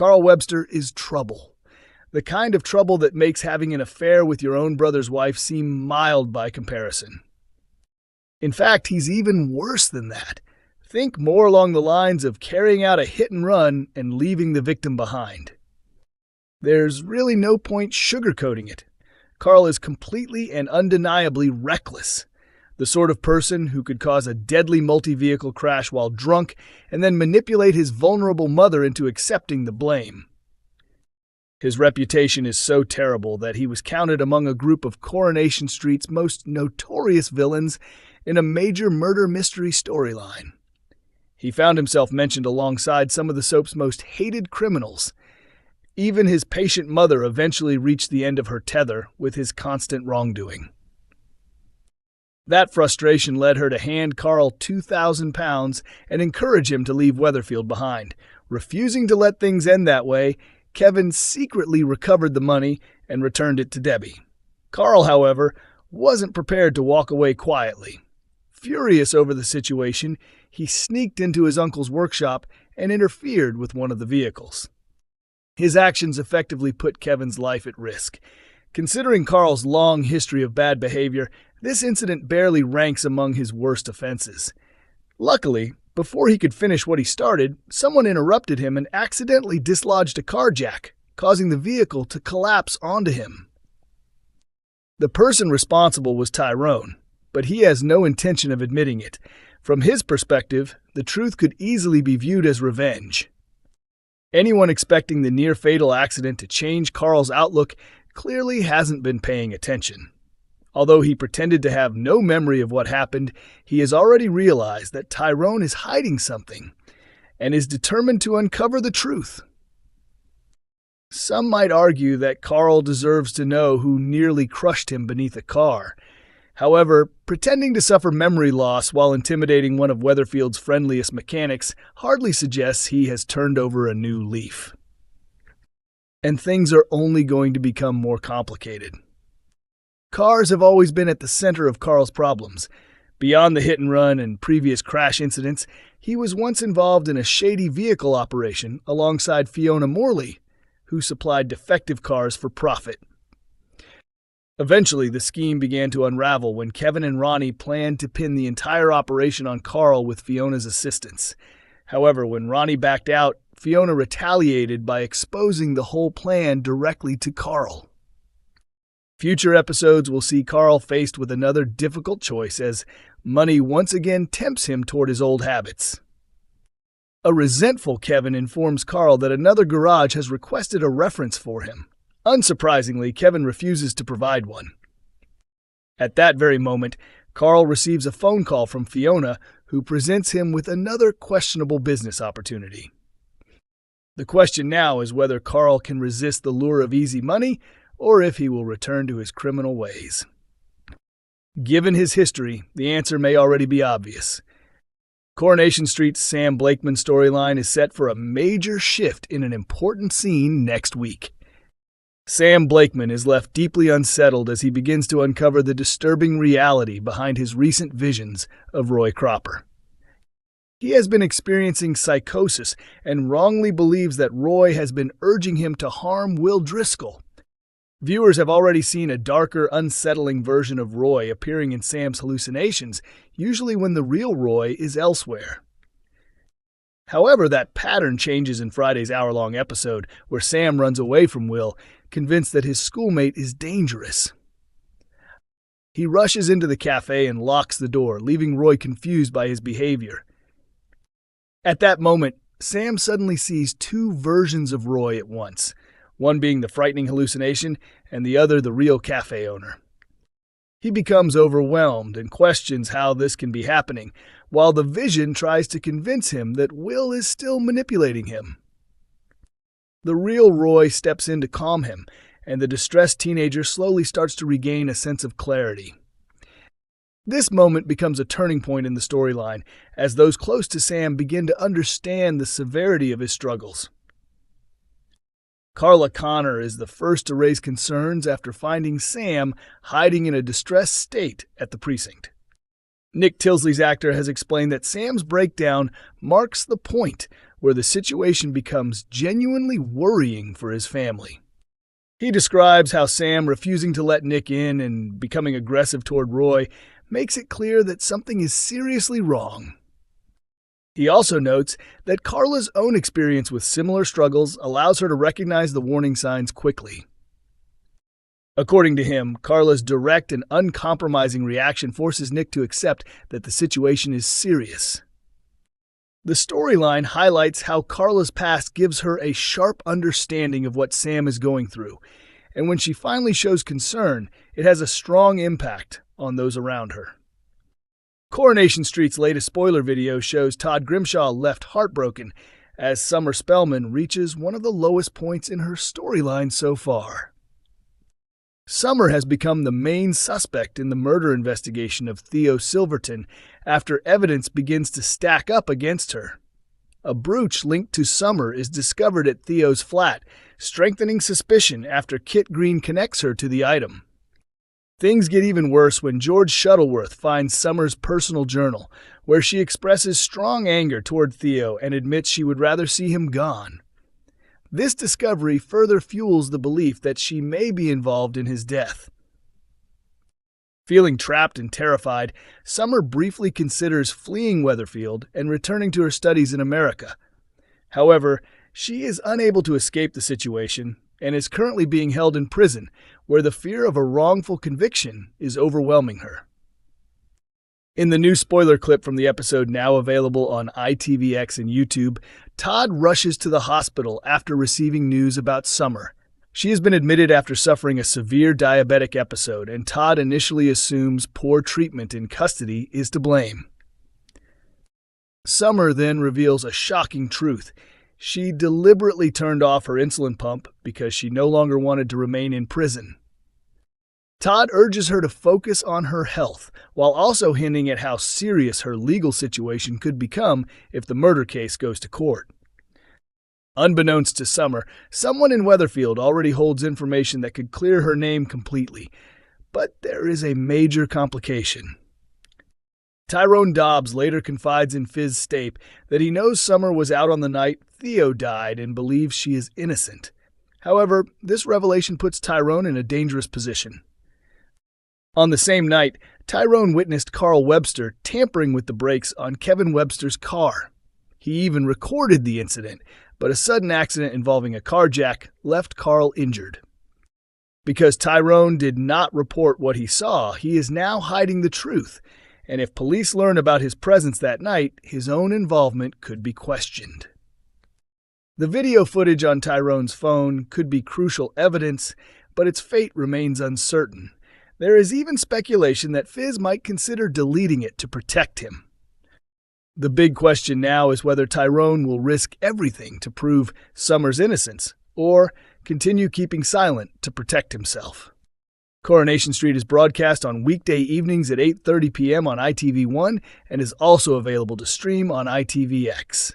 Carl Webster is trouble. The kind of trouble that makes having an affair with your own brother's wife seem mild by comparison. In fact, he's even worse than that. Think more along the lines of carrying out a hit and run and leaving the victim behind. There's really no point sugarcoating it. Carl is completely and undeniably reckless. The sort of person who could cause a deadly multi-vehicle crash while drunk and then manipulate his vulnerable mother into accepting the blame. His reputation is so terrible that he was counted among a group of Coronation Street's most notorious villains in a major murder mystery storyline. He found himself mentioned alongside some of the soap's most hated criminals. Even his patient mother eventually reached the end of her tether with his constant wrongdoing. That frustration led her to hand Carl £2,000 and encourage him to leave Weatherfield behind. Refusing to let things end that way, Kevin secretly recovered the money and returned it to Debbie. Carl, however, wasn't prepared to walk away quietly. Furious over the situation, he sneaked into his uncle's workshop and interfered with one of the vehicles. His actions effectively put Kevin's life at risk. Considering Carl's long history of bad behavior, this incident barely ranks among his worst offenses. Luckily, before he could finish what he started, someone interrupted him and accidentally dislodged a car jack, causing the vehicle to collapse onto him. The person responsible was Tyrone, but he has no intention of admitting it. From his perspective, the truth could easily be viewed as revenge. Anyone expecting the near-fatal accident to change Carl's outlook clearly hasn't been paying attention. Although he pretended to have no memory of what happened, he has already realized that Tyrone is hiding something and is determined to uncover the truth. Some might argue that Carl deserves to know who nearly crushed him beneath a car. However, pretending to suffer memory loss while intimidating one of Weatherfield's friendliest mechanics hardly suggests he has turned over a new leaf. And things are only going to become more complicated. Cars have always been at the center of Carl's problems. Beyond the hit-and-run and previous crash incidents, he was once involved in a shady vehicle operation alongside Fiona Morley, who supplied defective cars for profit. Eventually, the scheme began to unravel when Kevin and Ronnie planned to pin the entire operation on Carl with Fiona's assistance. However, when Ronnie backed out, Fiona retaliated by exposing the whole plan directly to Carl. Future episodes will see Carl faced with another difficult choice as money once again tempts him toward his old habits. A resentful Kevin informs Carl that another garage has requested a reference for him. Unsurprisingly, Kevin refuses to provide one. At that very moment, Carl receives a phone call from Fiona, who presents him with another questionable business opportunity. The question now is whether Carl can resist the lure of easy money or if he will return to his criminal ways. Given his history, the answer may already be obvious. Coronation Street's Sam Blakeman storyline is set for a major shift in an important scene next week. Sam Blakeman is left deeply unsettled as he begins to uncover the disturbing reality behind his recent visions of Roy Cropper. He has been experiencing psychosis and wrongly believes that Roy has been urging him to harm Will Driscoll. Viewers have already seen a darker, unsettling version of Roy appearing in Sam's hallucinations, usually when the real Roy is elsewhere. However, that pattern changes in Friday's hour-long episode, where Sam runs away from Will, convinced that his schoolmate is dangerous. He rushes into the cafe and locks the door, leaving Roy confused by his behavior. At that moment, Sam suddenly sees two versions of Roy at once, one being the frightening hallucination and the other the real cafe owner. He becomes overwhelmed and questions how this can be happening, while the vision tries to convince him that Will is still manipulating him. The real Roy steps in to calm him, and the distressed teenager slowly starts to regain a sense of clarity. This moment becomes a turning point in the storyline, as those close to Sam begin to understand the severity of his struggles. Carla Connor is the first to raise concerns after finding Sam hiding in a distressed state at the precinct. Nick Tilsley's actor has explained that Sam's breakdown marks the point where the situation becomes genuinely worrying for his family. He describes how Sam refusing to let Nick in and becoming aggressive toward Roy makes it clear that something is seriously wrong. He also notes that Carla's own experience with similar struggles allows her to recognize the warning signs quickly. According to him, Carla's direct and uncompromising reaction forces Nick to accept that the situation is serious. The storyline highlights how Carla's past gives her a sharp understanding of what Sam is going through, and when she finally shows concern, it has a strong impact on those around her. Coronation Street's latest spoiler video shows Todd Grimshaw left heartbroken as Summer Spellman reaches one of the lowest points in her storyline so far. Summer has become the main suspect in the murder investigation of Theo Silverton after evidence begins to stack up against her. A brooch linked to Summer is discovered at Theo's flat, strengthening suspicion after Kit Green connects her to the item. Things get even worse when George Shuttleworth finds Summer's personal journal, where she expresses strong anger toward Theo and admits she would rather see him gone. This discovery further fuels the belief that she may be involved in his death. Feeling trapped and terrified, Summer briefly considers fleeing Weatherfield and returning to her studies in America. However, she is unable to escape the situation and is currently being held in prison, where the fear of a wrongful conviction is overwhelming her. In the new spoiler clip from the episode now available on ITVX and YouTube, Todd rushes to the hospital after receiving news about Summer. She has been admitted after suffering a severe diabetic episode, and Todd initially assumes poor treatment in custody is to blame. Summer then reveals a shocking truth. She deliberately turned off her insulin pump because she no longer wanted to remain in prison. Todd urges her to focus on her health, while also hinting at how serious her legal situation could become if the murder case goes to court. Unbeknownst to Summer, someone in Weatherfield already holds information that could clear her name completely. But there is a major complication. Tyrone Dobbs later confides in Fizz Stape that he knows Summer was out on the night Theo died and believes she is innocent. However, this revelation puts Tyrone in a dangerous position. On the same night, Tyrone witnessed Carl Webster tampering with the brakes on Kevin Webster's car. He even recorded the incident, but a sudden accident involving a carjack left Carl injured. Because Tyrone did not report what he saw, he is now hiding the truth, and if police learn about his presence that night, his own involvement could be questioned. The video footage on Tyrone's phone could be crucial evidence, but its fate remains uncertain. There is even speculation that Fizz might consider deleting it to protect him. The big question now is whether Tyrone will risk everything to prove Summer's innocence, or continue keeping silent to protect himself. Coronation Street is broadcast on weekday evenings at 8:30 p.m. on ITV1 and is also available to stream on ITVX.